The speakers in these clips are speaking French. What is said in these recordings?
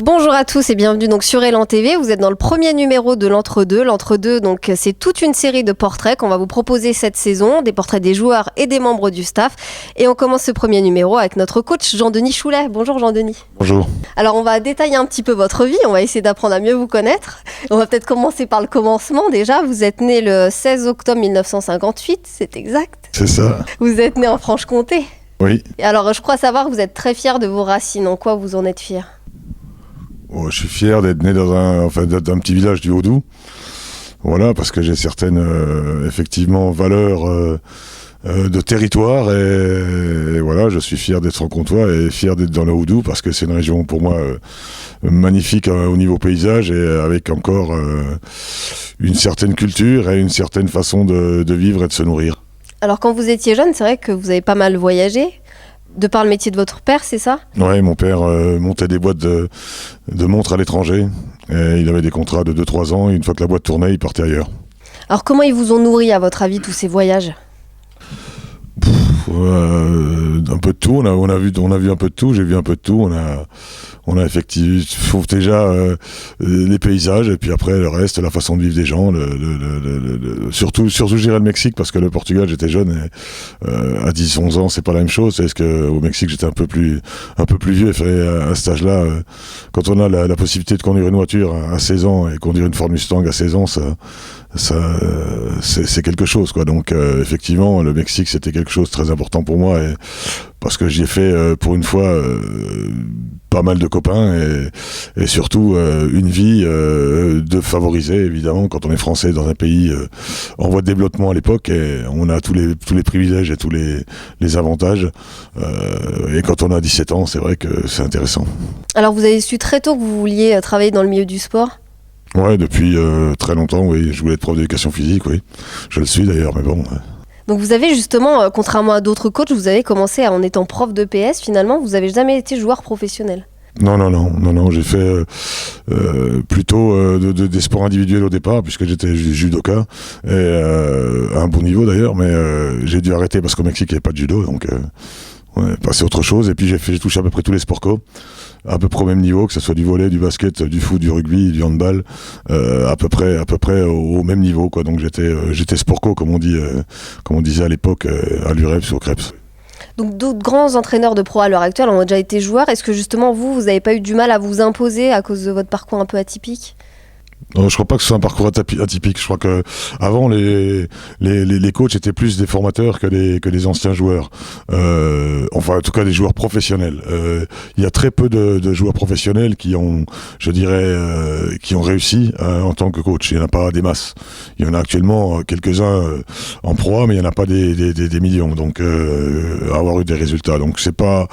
Bonjour à tous et bienvenue donc sur Elan TV. Vous êtes dans le premier numéro de l'Entre-deux. L'Entre-deux, donc c'est toute une série de portraits qu'on va vous proposer cette saison, des portraits des joueurs et des membres du staff. Et on commence ce premier numéro avec notre coach Jean-Denis Choulet. Bonjour Jean-Denis. Bonjour. Alors on va détailler un petit peu votre vie, on va essayer d'apprendre à mieux vous connaître. On va peut-être commencer par le commencement déjà. Vous êtes né le 16 octobre 1958, c'est exact? C'est ça. Vous êtes né en Franche-Comté? Oui. Et alors je crois savoir que vous êtes très fier de vos racines. En quoi vous en êtes fier? Oh, je suis fier d'être né d'un petit village du Haut-Doubs. Voilà, parce que j'ai certaines effectivement valeurs de territoire et voilà, je suis fier d'être franc-comtois et fier d'être dans le Haut-Doubs parce que c'est une région pour moi magnifique au niveau paysage et avec encore une certaine culture et une certaine façon de vivre et de se nourrir. Alors quand vous étiez jeune, c'est vrai que vous avez pas mal voyagé. De par le métier de votre père, c'est ça? Ouais, mon père montait des boîtes de montres à l'étranger. Et il avait des contrats de 2-3 ans. Et une fois que la boîte tournait, il partait ailleurs. Alors comment ils vous ont nourri, à votre avis, tous ces voyages? Un peu de tout. On a vu un peu de tout. J'ai vu un peu de tout. On a effectivement déjà les paysages et puis après le reste, la façon de vivre des gens. Surtout je dirais le Mexique parce que le Portugal, j'étais jeune et à 10-11 ans, c'est pas la même chose. C'est qu'au Mexique, j'étais un peu plus vieux et à cet âge-là, quand on a la possibilité de conduire une voiture à 16 ans et conduire une Ford Mustang à 16 ans, c'est quelque chose, quoi. Donc effectivement, le Mexique, c'était quelque chose de très important pour moi et parce que j'y ai fait pour une fois pas mal de copains et surtout une vie de favorisée, évidemment, quand on est français dans un pays en voie de développement à l'époque et on a tous les privilèges et tous les avantages et quand on a 17 ans, c'est vrai que c'est intéressant. Alors vous avez su très tôt que vous vouliez travailler dans le milieu du sport? Ouais, depuis très longtemps, oui. Je voulais être prof d'éducation physique, oui. Je le suis d'ailleurs, mais bon... Donc vous avez justement, contrairement à d'autres coachs, vous avez commencé en étant prof de PS, finalement, vous n'avez jamais été joueur professionnel? Non, j'ai fait plutôt des sports individuels au départ, puisque j'étais judoka, et à un bon niveau d'ailleurs, mais j'ai dû arrêter parce qu'au Mexique, il n'y avait pas de judo, donc passer à autre chose, et puis j'ai touché à peu près tous les sports co, à peu près au même niveau, que ce soit du volley, du basket, du foot, du rugby, du handball, à peu près au même niveau, quoi. Donc j'étais sport co, comme on disait à l'époque à l'UREPS ou au CREPS. Donc d'autres grands entraîneurs de pro à l'heure actuelle ont déjà été joueurs. Est-ce que justement vous n'avez pas eu du mal à vous imposer à cause de votre parcours un peu atypique? Non, je crois pas que ce soit un parcours atypique. Je crois que avant les coachs étaient plus des formateurs que des anciens joueurs. Enfin, en tout cas, des joueurs professionnels. Il y a très peu de joueurs professionnels qui ont, je dirais, qui ont réussi en tant que coach. Il y en a pas des masses. Il y en a actuellement quelques-uns en proie, mais il y en a pas des millions. Donc, avoir eu des résultats. Donc, c'est pas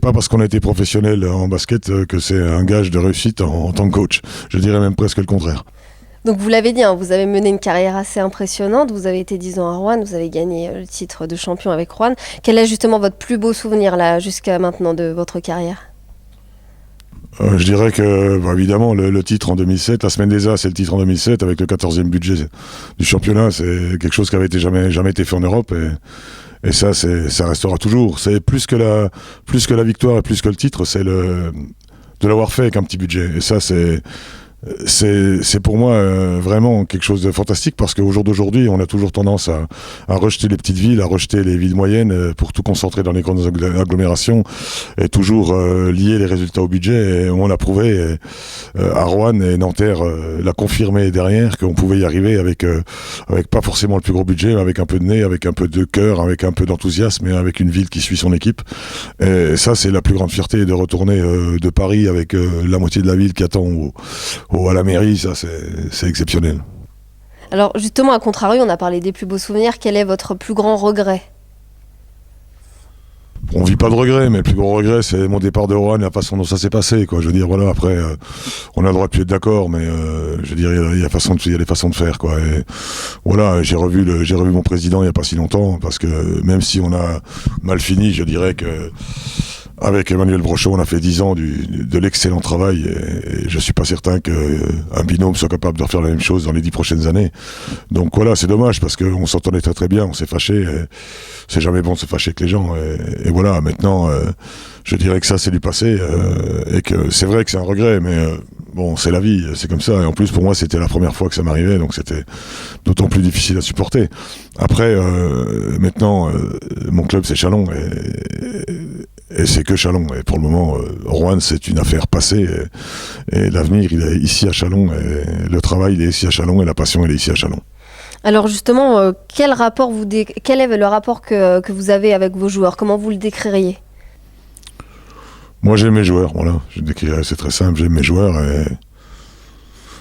parce qu'on a été professionnel en basket que c'est un gage de réussite en tant que coach. Je dirais même presque le contraire. Donc vous l'avez dit, hein, vous avez mené une carrière assez impressionnante, vous avez été 10 ans à Rouen, vous avez gagné le titre de champion avec Rouen. Quel est justement votre plus beau souvenir là, jusqu'à maintenant de votre carrière? Je dirais que, évidemment, le titre en 2007, la Semaine des As, c'est le titre en 2007, avec le 14e budget du championnat, c'est quelque chose qui avait jamais été fait en Europe et ça restera toujours. C'est plus que la victoire et plus que le titre, c'est de l'avoir fait avec un petit budget. Et ça, c'est pour moi vraiment quelque chose de fantastique parce qu'au jour d'aujourd'hui, on a toujours tendance à rejeter les petites villes, à rejeter les villes moyennes pour tout concentrer dans les grandes agglomérations et toujours lier les résultats au budget. Et on l'a prouvé à Rouen et Nanterre l'a confirmé derrière qu'on pouvait y arriver avec pas forcément le plus gros budget, mais avec un peu de nez, avec un peu de cœur, avec un peu d'enthousiasme et avec une ville qui suit son équipe. Et ça, c'est la plus grande fierté de retourner de Paris avec la moitié de la ville qui attend à la mairie, ça c'est exceptionnel. Alors justement, à contrario, on a parlé des plus beaux souvenirs. Quel est votre plus grand regret? On vit pas de regret, mais le plus gros regret, c'est mon départ de Rouen, la façon dont ça s'est passé, quoi. Je veux dire, voilà, après, on a le droit de plus être d'accord, mais je veux dire, il y a des façons de faire, quoi. Et voilà, j'ai revu mon président il y a pas si longtemps, parce que même si on a mal fini, je dirais que Avec Emmanuel Brochot, on a fait 10 ans de l'excellent travail et je suis pas certain qu'un binôme soit capable de refaire la même chose dans les 10 prochaines années. Donc voilà, c'est dommage parce qu'on s'entendait très très bien, on s'est fâché. C'est jamais bon de se fâcher avec les gens. Et voilà, maintenant, je dirais que ça c'est du passé et que c'est vrai que c'est un regret, mais bon, c'est la vie, c'est comme ça. Et en plus, pour moi, c'était la première fois que ça m'arrivait, donc c'était d'autant plus difficile à supporter. Après, maintenant, mon club c'est Châlons et c'est que Châlons. Et pour le moment, Roanne, c'est une affaire passée. Et l'avenir, il est ici à Châlons. Et le travail, il est ici à Châlons. Et la passion, elle est ici à Châlons. Alors justement, quel est le rapport que vous avez avec vos joueurs? Comment vous le décririez? Moi, j'aime mes joueurs. Voilà. Je décrirais, c'est très simple. J'aime mes joueurs. Et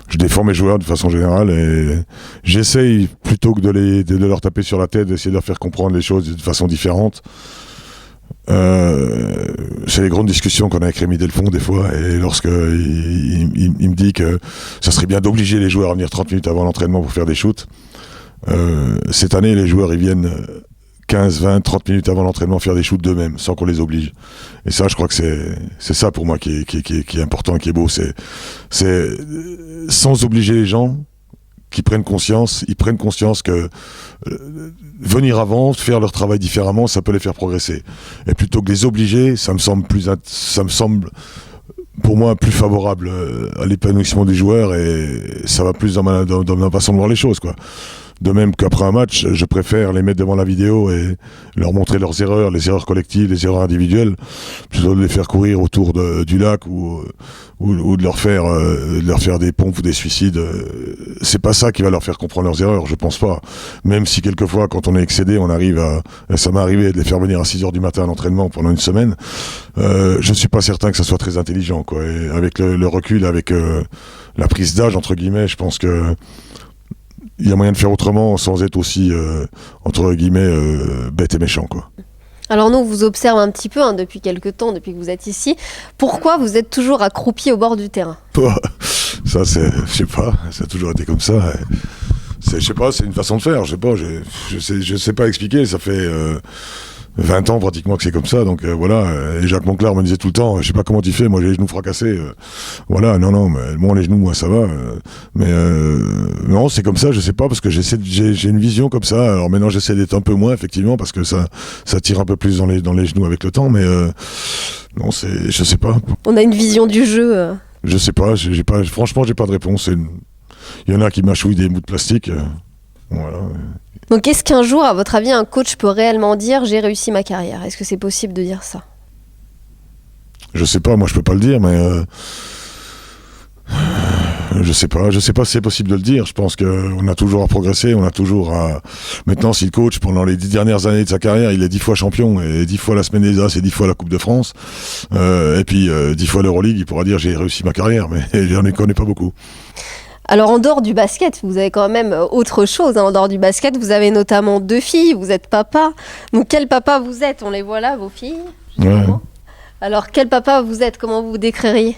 je défends mes joueurs de façon générale. Et j'essaye, plutôt que de leur taper sur la tête, d'essayer de leur faire comprendre les choses de façon différente. C'est les grandes discussions qu'on a avec Rémi Delfond des fois, et lorsque il me dit que ça serait bien d'obliger les joueurs à venir 30 minutes avant l'entraînement pour faire des shoots. Cette année, les joueurs ils viennent 15, 20, 30 minutes avant l'entraînement faire des shoots d'eux-mêmes, sans qu'on les oblige. Et ça, je crois que c'est ça pour moi qui est important, qui est beau. C'est sans obliger les gens, ils prennent conscience que venir avant, faire leur travail différemment, ça peut les faire progresser. Et plutôt que les obliger, ça me semble pour moi plus favorable à l'épanouissement des joueurs, et ça va plus dans ma façon de voir les choses, quoi. De même qu'après un match, je préfère les mettre devant la vidéo et leur montrer leurs erreurs, les erreurs collectives, les erreurs individuelles, plutôt que de les faire courir autour du lac ou de leur faire des pompes ou des suicides. C'est pas ça qui va leur faire comprendre leurs erreurs, je pense pas. Même si quelquefois, quand on est excédé, ça m'est arrivé de les faire venir à 6h du matin à l'entraînement pendant une semaine, je suis pas certain que ça soit très intelligent, quoi. Et avec le recul, avec la prise d'âge, entre guillemets, je pense que il y a moyen de faire autrement sans être aussi, entre guillemets, bête et méchant, quoi. Alors nous, on vous observe un petit peu depuis quelques temps, depuis que vous êtes ici. Pourquoi vous êtes toujours accroupi au bord du terrain? Ça, je sais pas, ça a toujours été comme ça. Je sais pas, c'est une façon de faire, je sais pas expliquer, ça fait 20 ans pratiquement que c'est comme ça, donc voilà. Et Jacques Monclar me disait tout le temps, je sais pas comment tu fais, moi j'ai les genoux fracassés, voilà, non, mais moi les genoux, moi ça va, mais non, c'est comme ça, je sais pas, parce que j'ai une vision comme ça. Alors maintenant j'essaie d'être un peu moins, effectivement, parce que ça tire un peu plus dans les genoux avec le temps, mais non, je sais pas. On a une vision du jeu. Je sais pas, franchement j'ai pas de réponse. Il y en a qui mâchouillent des bouts de plastique, voilà. Donc est-ce qu'un jour, à votre avis, un coach peut réellement dire « j'ai réussi ma carrière » ? Est-ce que c'est possible de dire ça ? Je sais pas, moi je peux pas le dire, mais je sais pas si c'est possible de le dire. Je pense qu'on a toujours à progresser, on a toujours à... Maintenant, si le coach, pendant les 10 dernières années de sa carrière, il est 10 fois champion, et 10 fois la Semaine des As, et 10 fois la Coupe de France, et puis 10 fois l'Euroleague, il pourra dire « j'ai réussi ma carrière », mais j'en connais pas beaucoup. Alors en dehors du basket, vous avez quand même autre chose. En dehors du basket, vous avez notamment 2 filles, vous êtes papa. Donc quel papa vous êtes? On les voit là, vos filles. Ouais. Alors quel papa vous êtes? Comment vous vous décririez?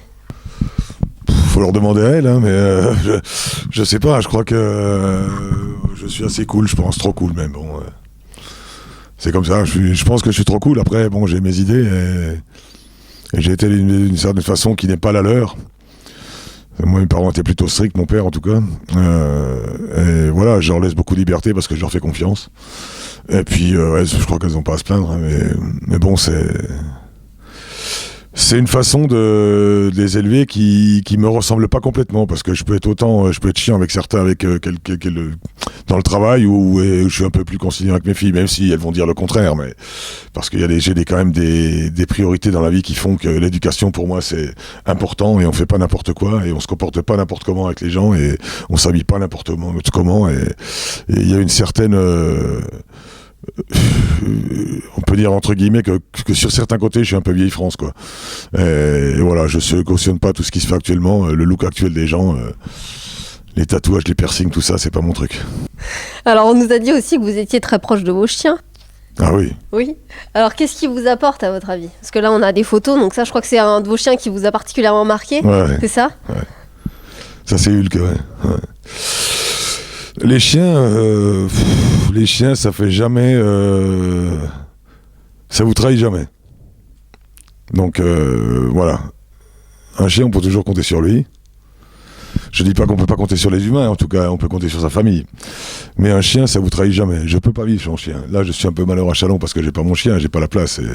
Faut leur demander à elle, hein, mais je sais pas, je crois que je suis assez cool, je pense, trop cool même. Bon, c'est comme ça, je pense que je suis trop cool. Après, bon, j'ai mes idées et j'ai été d'une certaine façon qui n'est pas la leur. Moi, mes parents étaient plutôt stricts, mon père en tout cas. Et voilà, je leur laisse beaucoup de liberté parce que je leur fais confiance. Et puis, je crois qu'elles n'ont pas à se plaindre, hein, mais bon, c'est une façon de les élever qui me ressemble pas complètement, parce que je peux être chiant avec certains, dans le travail, où je suis un peu plus conciliant avec mes filles, même si elles vont dire le contraire, mais parce qu'il y a j'ai quand même des priorités dans la vie qui font que l'éducation pour moi c'est important, et on fait pas n'importe quoi, et on se comporte pas n'importe comment avec les gens, et on s'habille pas n'importe comment, et il y a une certaine on peut dire entre guillemets que sur certains côtés je suis un peu vieille France, quoi. Et voilà, je cautionne pas tout ce qui se fait actuellement, le look actuel des gens, les tatouages, les piercings, tout ça, c'est pas mon truc. Alors on nous a dit aussi que vous étiez très proche de vos chiens. Ah oui. Oui. Alors qu'est-ce qui vous apporte à votre avis? Parce que là on a des photos, donc ça je crois que c'est un de vos chiens qui vous a particulièrement marqué. Ouais. C'est ça? Ouais. Ça c'est Hulk, ouais. Les chiens, ça fait jamais... ça vous trahit jamais. Donc voilà. Un chien, on peut toujours compter sur lui. Je dis pas qu'on peut pas compter sur les humains, en tout cas, on peut compter sur sa famille. Mais un chien, ça vous trahit jamais. Je peux pas vivre sans chien. Là, je suis un peu malheureux à Châlons parce que j'ai pas mon chien, j'ai pas la place. Et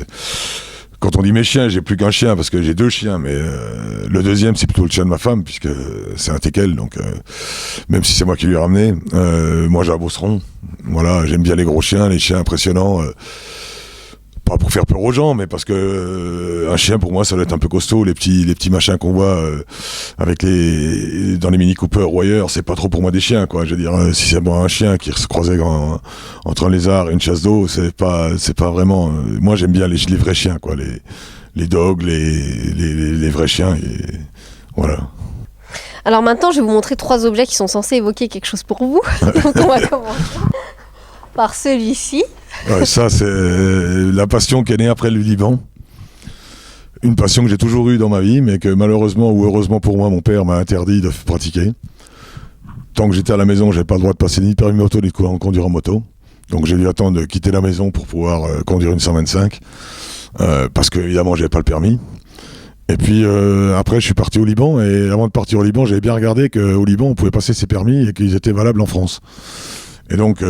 quand on dit mes chiens, j'ai plus qu'un chien parce que j'ai 2 chiens, mais le deuxième, c'est plutôt le chien de ma femme puisque c'est un teckel, donc même si c'est moi qui lui ai ramené. Moi, j'ai un Beauceron. Voilà, j'aime bien les gros chiens, les chiens impressionnants. Pas pour faire peur aux gens, mais parce que un chien pour moi ça doit être un peu costaud. Les petits machins qu'on voit avec dans les Mini Cooper ou ailleurs, c'est pas trop pour moi des chiens, quoi. Je veux dire, si c'est moi un chien qui se croisait entre un lézard et une chasse d'eau, c'est pas vraiment. Moi j'aime bien les vrais chiens, quoi. Les dogs, les vrais chiens. Et voilà. Alors maintenant, je vais vous montrer 3 objets qui sont censés évoquer quelque chose pour vous. Donc on va commencer par celui-ci. Ouais, ça, c'est la passion qui est née après le Liban. Une passion que j'ai toujours eue dans ma vie, mais que malheureusement ou heureusement pour moi, mon père m'a interdit de pratiquer. Tant que j'étais à la maison, j'avais pas le droit de passer ni de permis moto ni de conduire en moto. Donc j'ai dû attendre de quitter la maison pour pouvoir conduire une 125, parce que évidemment, j'avais pas le permis. Et puis après, je suis parti au Liban, et avant de partir au Liban, j'avais bien regardé qu'au Liban, on pouvait passer ses permis et qu'ils étaient valables en France. Et donc,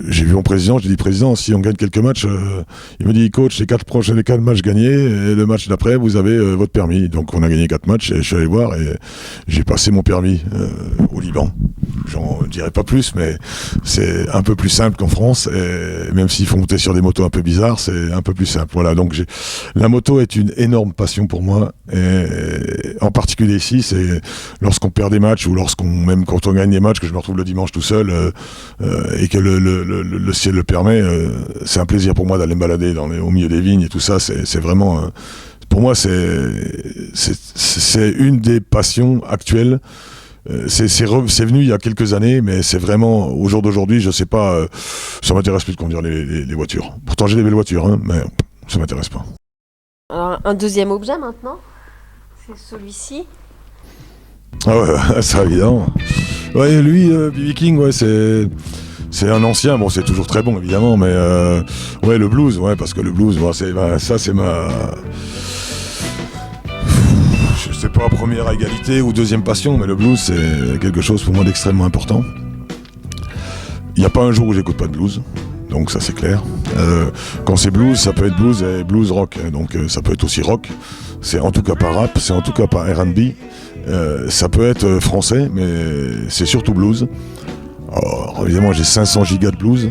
j'ai vu mon président, j'ai dit, président, si on gagne quelques matchs, il me dit, coach, les 4 matchs gagnés, et le match d'après, vous avez votre permis. Donc, on a gagné 4 matchs, et je suis allé voir, et j'ai passé mon permis au Liban. J'en dirais pas plus, mais c'est un peu plus simple qu'en France, et même s'il faut monter sur des motos un peu bizarres, c'est un peu plus simple. Voilà, donc la moto est une énorme passion pour moi, et en particulier ici, c'est lorsqu'on perd des matchs, ou même quand on gagne des matchs, que je me retrouve le dimanche tout seul, et que le ciel le permet, c'est un plaisir pour moi d'aller me balader au milieu des vignes et tout ça. C'est vraiment, pour moi, c'est une des passions actuelles. C'est venu il y a quelques années, mais c'est vraiment, au jour d'aujourd'hui, je sais pas, ça m'intéresse plus de conduire les voitures. Pourtant j'ai des belles voitures, hein, mais ça m'intéresse pas. Alors, un deuxième objet maintenant, c'est celui-ci. Ah ouais, ça évidemment. Ouais, lui, B.B. King, ouais, c'est un ancien. Bon, c'est toujours très bon, évidemment, mais ouais, le blues, ouais, parce que le blues, bon, ça, c'est ma. Je sais pas, première égalité ou deuxième passion, mais le blues, c'est quelque chose pour moi d'extrêmement important. Il n'y a pas un jour où j'écoute pas de blues. Donc ça c'est clair. Quand c'est blues, ça peut être blues et blues rock. Donc ça peut être aussi rock. C'est en tout cas pas rap, c'est en tout cas pas R&B. Ça peut être français, mais c'est surtout blues. Alors, évidemment, j'ai 500 gigas de blues.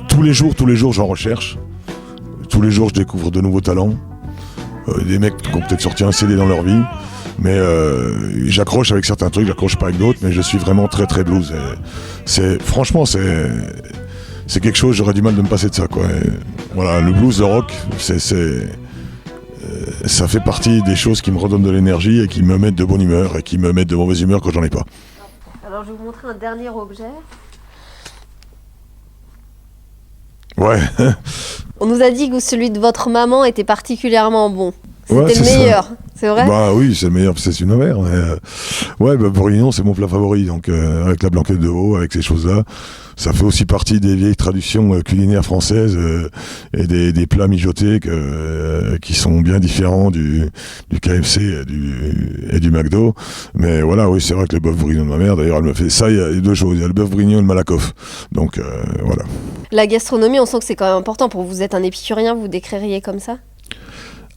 Tous les jours, j'en recherche. Tous les jours, je découvre de nouveaux talents. Des mecs qui ont peut-être sorti un CD dans leur vie. Mais j'accroche avec certains trucs, j'accroche pas avec d'autres, mais je suis vraiment très très blues. Franchement, c'est quelque chose, j'aurais du mal de me passer de ça, quoi. Et voilà, le blues, le rock, ça fait partie des choses qui me redonnent de l'énergie et qui me mettent de bonne humeur et qui me mettent de mauvaise humeur quand j'en ai pas. Alors je vais vous montrer un dernier objet. Ouais. On nous a dit que celui de votre maman était particulièrement bon. C'était ouais, le meilleur, ça. C'est vrai ? Bah oui, c'est le meilleur, c'est une mère. Ouais, bah, bourguignon, c'est mon plat favori. Donc avec la blanquette de veau, avec ces choses-là, ça fait aussi partie des vieilles traditions culinaires françaises et des plats mijotés qui sont bien différents du KFC et du McDo. Mais voilà, oui, c'est vrai que le bœuf bourguignon de ma mère, d'ailleurs, elle me fait ça. Il y a 2 choses, il y a le bœuf bourguignon et le Malakoff. Donc voilà. La gastronomie, on sent que c'est quand même important pour vous. Vous êtes un épicurien, vous décririez comme ça ?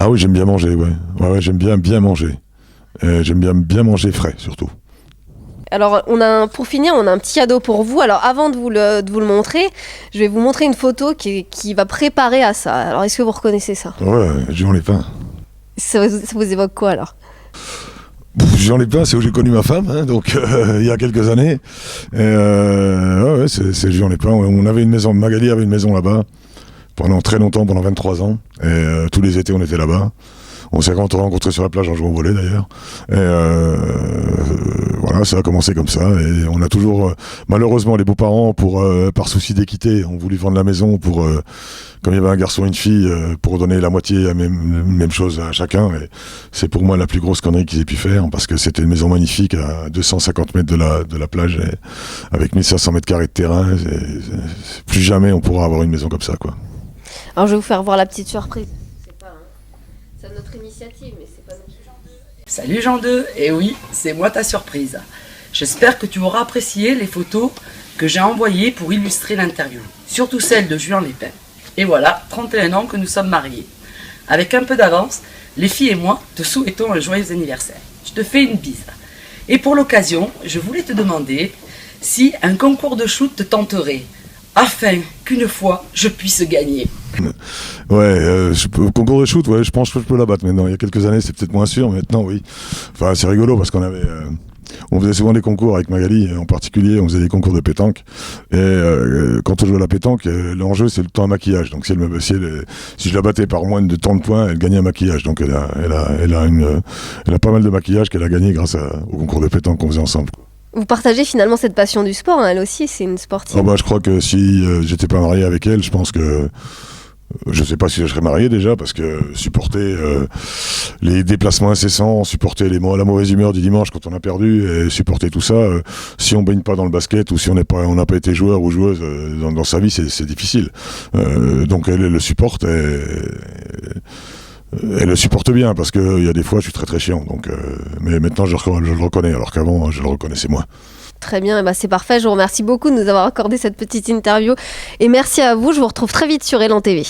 Ah oui, j'aime bien manger, ouais. Ouais, j'aime bien manger. J'aime bien manger frais, surtout. Alors, pour finir, on a un petit cadeau pour vous. Alors, avant de vous le montrer, je vais vous montrer une photo qui va préparer à ça. Alors, est-ce que vous reconnaissez ça ? Ouais, Jean Lépin. Ça vous évoque quoi, alors ? Jean Lépin, c'est où j'ai connu ma femme, hein, donc il y a quelques années. Ouais, c'est Jean Lépin. On avait une maison, Magali avait une maison là-bas. Pendant très longtemps, pendant 23 ans. Et tous les étés, on était là-bas. On s'est rencontrés sur la plage en jouant au volley, d'ailleurs. Et voilà, ça a commencé comme ça. Et on a toujours... malheureusement, les beaux-parents, par souci d'équité, ont voulu vendre la maison comme il y avait un garçon et une fille, pour donner la moitié, la même chose à chacun. Et c'est pour moi la plus grosse connerie qu'ils aient pu faire, parce que c'était une maison magnifique à 250 mètres de la plage, avec 1500 mètres carrés de terrain. Plus jamais on pourra avoir une maison comme ça, quoi. Alors je vais vous faire voir la petite surprise. C'est notre initiative, mais c'est pas notre... Salut Jean 2, et oui, c'est moi ta surprise. J'espère que tu auras apprécié les photos que j'ai envoyées pour illustrer l'interview, surtout celle de Julien Lépin. Et voilà, 31 ans que nous sommes mariés. Avec un peu d'avance, les filles et moi te souhaitons un joyeux anniversaire. Je te fais une bise. Et pour l'occasion, je voulais te demander si un concours de shoot te tenterait, afin qu'une fois je puisse gagner. Ouais, concours de shoot, ouais, je pense que je peux la battre maintenant. Il y a quelques années, c'est peut-être moins sûr, mais maintenant, oui. Enfin, c'est rigolo parce on faisait souvent des concours avec Magali, en particulier, on faisait des concours de pétanque. Et quand on joue à la pétanque, l'enjeu, c'est le temps à maquillage. Donc, si je la battais par moins de temps de points, elle gagnait un maquillage. Donc, elle a pas mal de maquillage qu'elle a gagné grâce au concours de pétanque qu'on faisait ensemble. Vous partagez finalement cette passion du sport, hein, elle aussi, c'est une sportive. Ah bah, je crois que si j'étais pas marié avec elle, je pense que je sais pas si je serais marié déjà, parce que supporter les déplacements incessants, supporter la mauvaise humeur du dimanche quand on a perdu, et supporter tout ça, si on baigne pas dans le basket ou si on n'a pas été joueur ou joueuse dans sa vie, c'est difficile. Donc elle le supporte, elle le supporte bien, parce qu'il y a des fois je suis très très chiant. Donc, mais maintenant je le reconnais, alors qu'avant je le reconnaissais moins. Très bien, et bah c'est parfait. Je vous remercie beaucoup de nous avoir accordé cette petite interview. Et merci à vous, je vous retrouve très vite sur Elan TV.